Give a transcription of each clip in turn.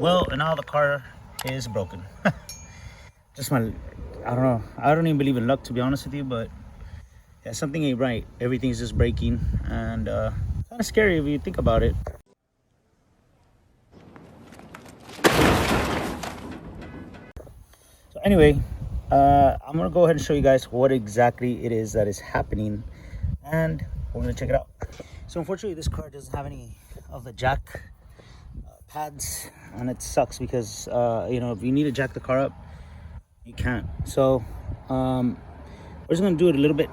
Well, and now the car is broken. Just my, I don't know. I don't even believe in luck, to be honest with you, but yeah, something ain't right. Everything's just breaking, and kind of scary if you think about it. So anyway, I'm gonna go ahead and show you guys what exactly it is that is happening, and we're gonna check it out. So unfortunately, this car doesn't have any of the jack pads, and it sucks because you know, if you need to jack the car up, you can't. So we're just gonna do it a little bit.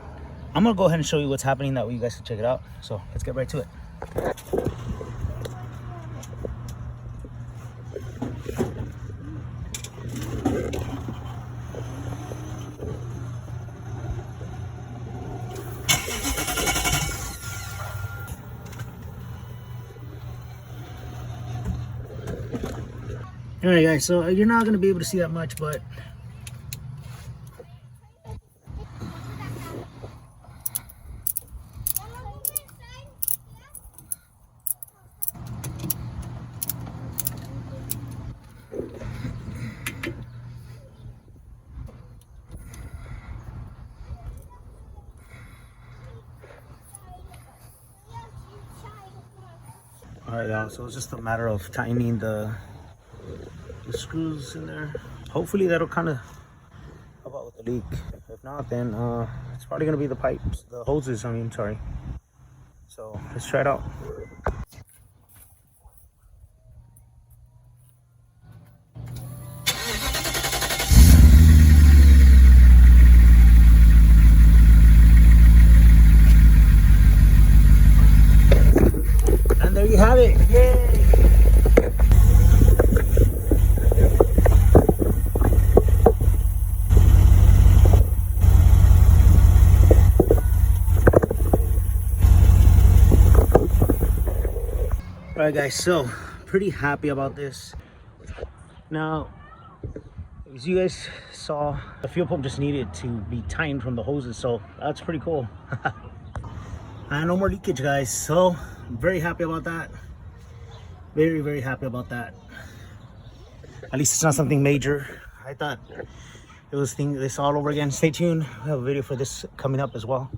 I'm gonna go ahead and show you what's happening, that way you guys can check it out. So let's get right to it. All right, guys, so you're not gonna be able to see that much, but all right, y'all, so it's just a matter of tightening the screws in there. Hopefully that'll kind of help out with the leak. If not, then it's probably gonna be the pipes, the hoses, I mean, sorry. So let's try it out. And there you have it. Yay! All right, guys, so pretty happy about this. Now, as you guys saw, the fuel pump just needed to be tightened from the hoses, so that's pretty cool. And no more leakage, guys, so I'm very happy about that. Very, very happy about that. At least it's not something major. I thought it was this all over again. Stay tuned, we have a video for this coming up as well.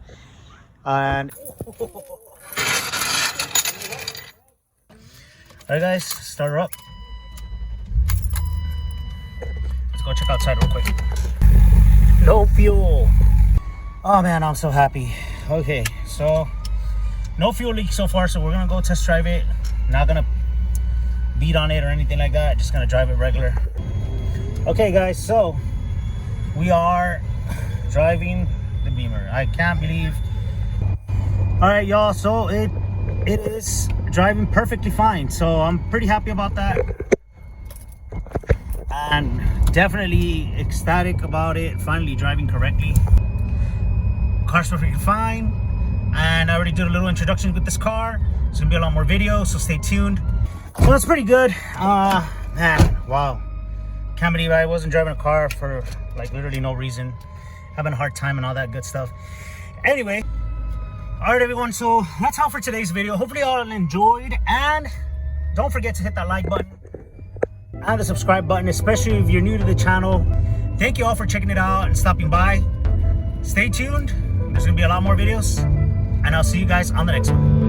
And all right, guys, start her up. Let's go check outside real quick. No fuel. Oh man, I'm so happy. Okay, so no fuel leak so far, so we're gonna go test drive it. Not gonna beat on it or anything like that, just gonna drive it regular. Okay, guys, so we are driving the Beamer. I can't believe. All right, y'all, so it is driving perfectly fine, so I'm pretty happy about that, and definitely ecstatic about it finally driving correctly. Car's perfectly fine, and I already did a little introduction with this car. There's gonna be a lot more videos, so stay tuned. So that's pretty good. Man, wow, can't believe I wasn't driving a car for like literally no reason, having a hard time and all that good stuff. Anyway, all right, everyone, so that's all for today's video. Hopefully you all enjoyed, and don't forget to hit that like button and the subscribe button, especially if you're new to the channel. Thank you all for checking it out and stopping by. Stay tuned, there's gonna be a lot more videos, and I'll see you guys on the next one.